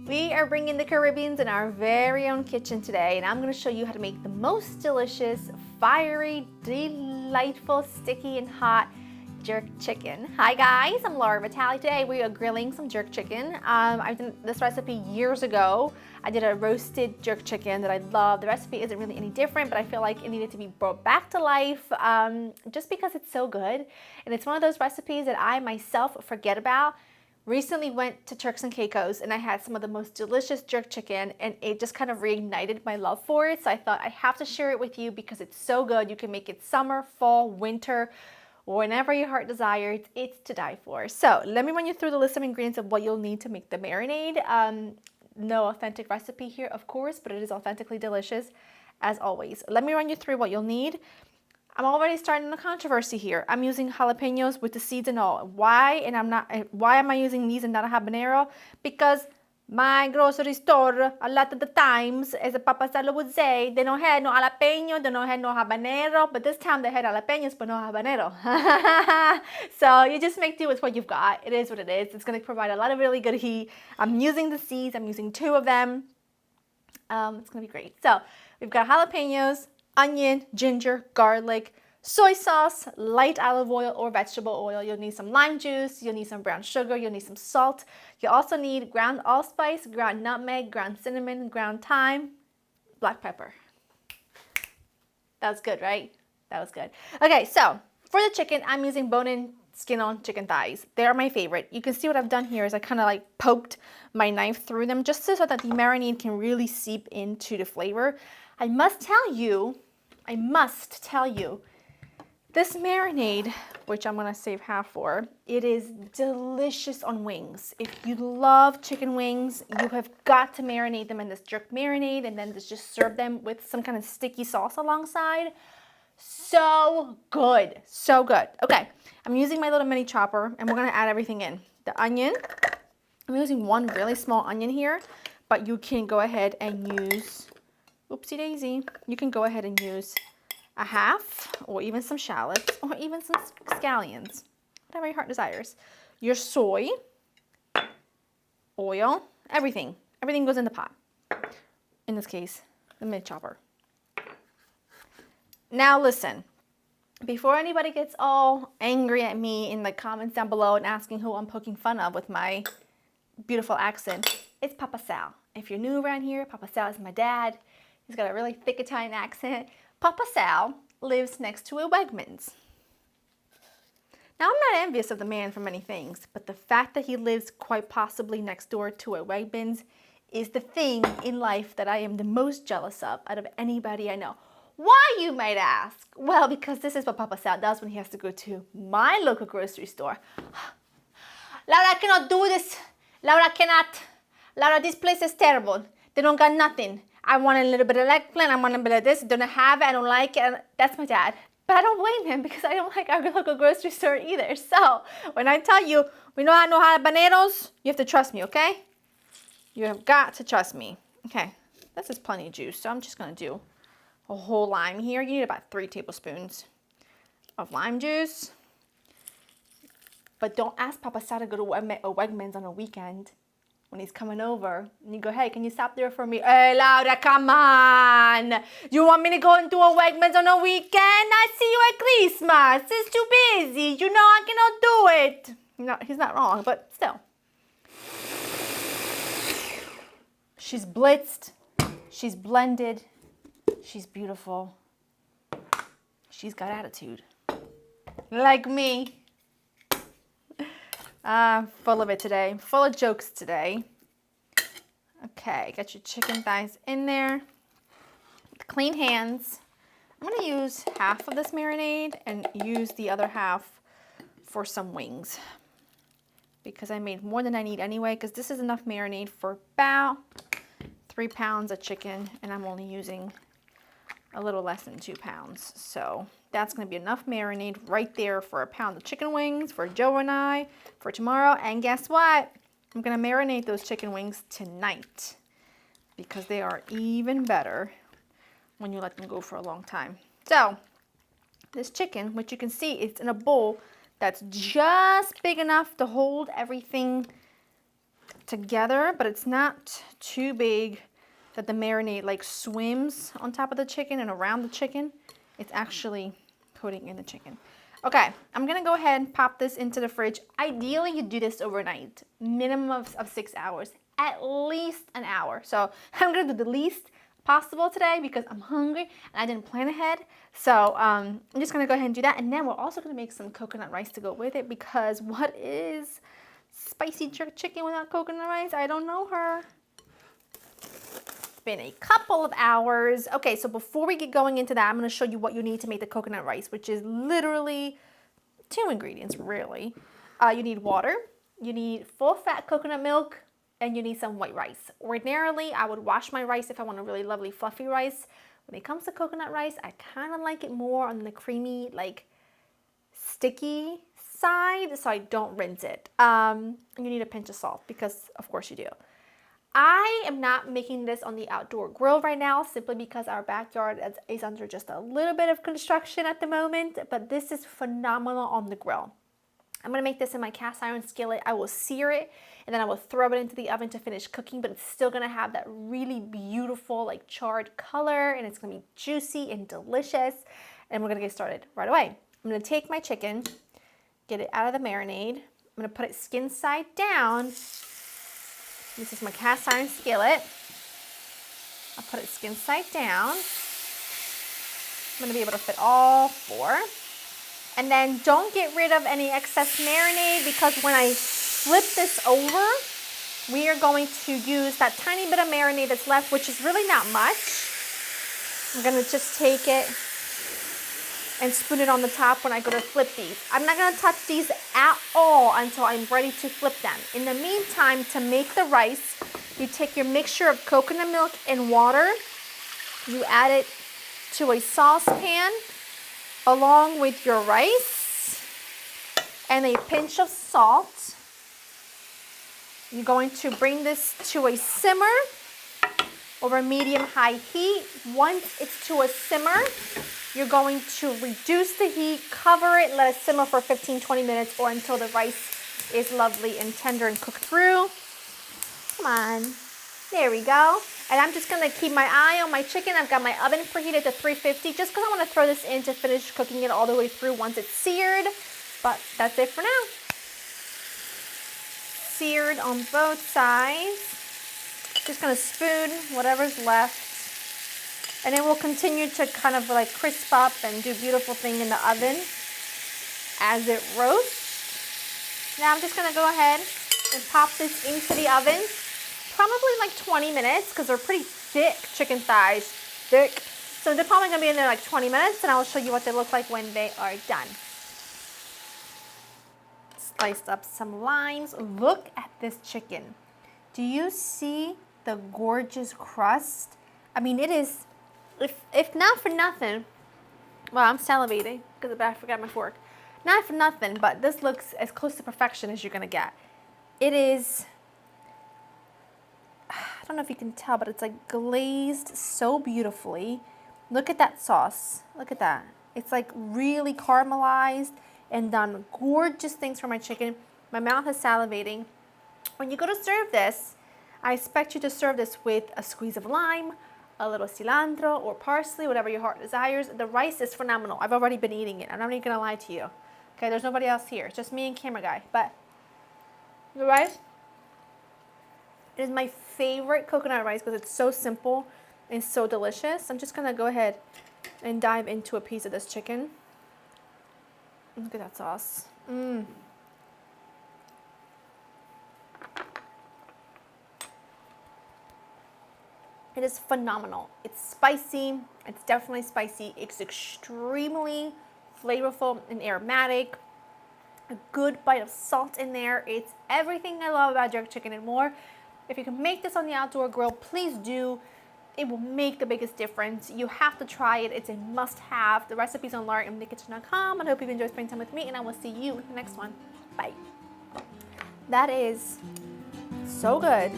We are bringing the Caribbeans in our very own kitchen today, and I'm going to show you how to make the most delicious, fiery, delightful, sticky, and hot jerk chicken. Hi guys, I'm Laura Vitale. Today we are grilling some jerk chicken. I did this recipe years ago. I did a roasted jerk chicken that I love. The recipe isn't really any different, but I feel like it needed to be brought back to life just because it's so good. And it's one of those recipes that I myself forget about. Recently went to Turks and Caicos and I had some of the most delicious jerk chicken, and it just kind of reignited my love for it. So I thought I have to share it with you because it's so good. You can make it summer, fall, winter, whenever your heart desires. It's to die for. So let me run you through the list of ingredients of what you'll need to make the marinade. No authentic recipe here, of course, but it is authentically delicious as always. Let me run you through what you'll need. I'm already starting a controversy here. I'm using jalapenos with the seeds and all. Why am I using these and not a habanero? Because my grocery store, a lot of the times, as a Papa Salo would say, they don't have no jalapeno, they don't have no habanero, but this time they had jalapenos but no habanero. So you just make do with what you've got. It is what it is. It's going to provide a lot of really good heat. I'm using the seeds. I'm using 2 of them. It's going to be great. So we've got jalapenos, onion, ginger, garlic, soy sauce, light olive oil or vegetable oil. You'll need some lime juice, you'll need some brown sugar, you'll need some salt. You also need ground allspice, ground nutmeg, ground cinnamon, ground thyme, black pepper. That was good, right? That was good. Okay, so for the chicken, I'm using bone-in, skin-on chicken thighs. They're my favorite. You can see what I've done here is I kind of like poked my knife through them just so that the marinade can really seep into the flavor. I must tell you, this marinade, which I'm gonna save half for, it is delicious on wings. If you love chicken wings, you have got to marinate them in this jerk marinade and then just serve them with some kind of sticky sauce alongside. So good, so good. Okay, I'm using my little mini chopper and we're gonna add everything in. The onion, I'm using 1 really small onion here, but you can go ahead and use, oopsie daisy, you can go ahead and use a half or even some shallots or even some scallions, whatever your heart desires. Your soy, oil, everything goes in the pot. In this case, the mid chopper. Now listen, before anybody gets all angry at me in the comments down below and asking who I'm poking fun of with my beautiful accent, it's Papa Sal. If you're new around here, Papa Sal is my dad. He's got a really thick Italian accent. Papa Sal lives next to a Wegmans. Now, I'm not envious of the man for many things, but the fact that he lives quite possibly next door to a Wegmans is the thing in life that I am the most jealous of out of anybody I know. Why, you might ask? Well, because this is what Papa Sal does when he has to go to my local grocery store. Laura, I cannot do this. Laura, cannot. Laura, this place is terrible. They don't got nothing. I want a little bit of eggplant, I want a bit of this, don't have it, I don't like it. That's my dad. But I don't blame him because I don't like our local grocery store either. So when I tell you, we don't have no habaneros, you have to trust me, okay? You have got to trust me. Okay, this is plenty of juice, so I'm just gonna do a whole lime here. You need about 3 tablespoons of lime juice. But don't ask Papa Sal to go to a Wegmans on a weekend. When he's coming over, and you go, hey, can you stop there for me? Hey, Laura, come on. You want me to go into a Wegmans on a weekend? I see you at Christmas. It's too busy. You know I cannot do it. No, he's not wrong, but still. She's blitzed. She's blended. She's beautiful. She's got attitude. Like me. Full of it today. Full of jokes today. Okay, get your chicken thighs in there. With clean hands. I'm going to use half of this marinade and use the other half for some wings. Because I made more than I need anyway, because this is enough marinade for about 3 pounds of chicken, and I'm only using a little less than 2 pounds. So that's going to be enough marinade right there for a pound of chicken wings for Joe and I for tomorrow. And guess what? I'm going to marinate those chicken wings tonight because they are even better when you let them go for a long time. So this chicken, which you can see, it's in a bowl that's just big enough to hold everything together, but it's not too big that the marinade like swims on top of the chicken and around the chicken. It's actually coating in the chicken. Okay, I'm gonna go ahead and pop this into the fridge. Ideally, you do this overnight, minimum of 6 hours, at least an hour. So I'm gonna do the least possible today because I'm hungry and I didn't plan ahead. So I'm just gonna go ahead and do that. And then we're also gonna make some coconut rice to go with it, because what is spicy jerk chicken without coconut rice? I don't know her. Been a couple of hours. Okay, so before we get going into that, I'm gonna show you what you need to make the coconut rice, which is literally 2 ingredients, really. You need water, you need full fat coconut milk, and you need some white rice. Ordinarily, I would wash my rice if I want a really lovely fluffy rice. When it comes to coconut rice, I kind of like it more on the creamy, like sticky side, so I don't rinse it. And you need a pinch of salt, because of course you do. I am not making this on the outdoor grill right now, simply because our backyard is under just a little bit of construction at the moment, but this is phenomenal on the grill. I'm gonna make this in my cast iron skillet. I will sear it and then I will throw it into the oven to finish cooking, but it's still gonna have that really beautiful like charred color, and it's gonna be juicy and delicious. And we're gonna get started right away. I'm gonna take my chicken, get it out of the marinade. I'm gonna put it skin side down. This is my cast iron skillet. I'll put it skin side down. I'm gonna be able to fit all 4. And then don't get rid of any excess marinade, because when I flip this over, we are going to use that tiny bit of marinade that's left, which is really not much. I'm gonna just take it and spoon it on the top when I go to flip these. I'm not gonna touch these at all until I'm ready to flip them. In the meantime, to make the rice, you take your mixture of coconut milk and water, you add it to a saucepan along with your rice and a pinch of salt. You're going to bring this to a simmer over medium-high heat. Once it's to a simmer, you're going to reduce the heat, cover it, let it simmer for 15-20 minutes, or until the rice is lovely and tender and cooked through. Come on. There we go. And I'm just gonna keep my eye on my chicken. I've got my oven preheated to 350 just because I want to throw this in to finish cooking it all the way through once it's seared. But that's it for now. Seared on both sides. Just gonna spoon whatever's left. And it will continue to kind of like crisp up and do a beautiful thing in the oven as it roasts. Now I'm just gonna go ahead and pop this into the oven. Probably like 20 minutes, because they're pretty thick chicken thighs, thick. So they're probably gonna be in there like 20 minutes, and I will show you what they look like when they are done. Sliced up some limes. Look at this chicken. Do you see the gorgeous crust? I mean, it is, if not for nothing, well, I'm salivating because I forgot my fork. Not for nothing, but this looks as close to perfection as you're gonna get. It is, I don't know if you can tell, but it's like glazed so beautifully. Look at that sauce. Look at that. It's like really caramelized and done gorgeous things for my chicken. My mouth is salivating. When you go to serve this, I expect you to serve this with a squeeze of lime, a little cilantro or parsley, whatever your heart desires. The rice is phenomenal. I've already been eating it. I'm not even gonna lie to you. Okay, there's nobody else here. It's just me and camera guy. But the rice, it is my favorite coconut rice because it's so simple and so delicious. I'm just gonna go ahead and dive into a piece of this chicken. Look at that sauce. It is phenomenal. It's spicy. It's definitely spicy. It's extremely flavorful and aromatic. A good bite of salt in there. It's everything I love about jerk chicken and more. If you can make this on the outdoor grill, please do. It will make the biggest difference. You have to try it. It's a must-have. The recipe's on LauraInthekitchen.com. I hope you've enjoyed spending time with me, and I will see you in the next one. Bye. That is so good.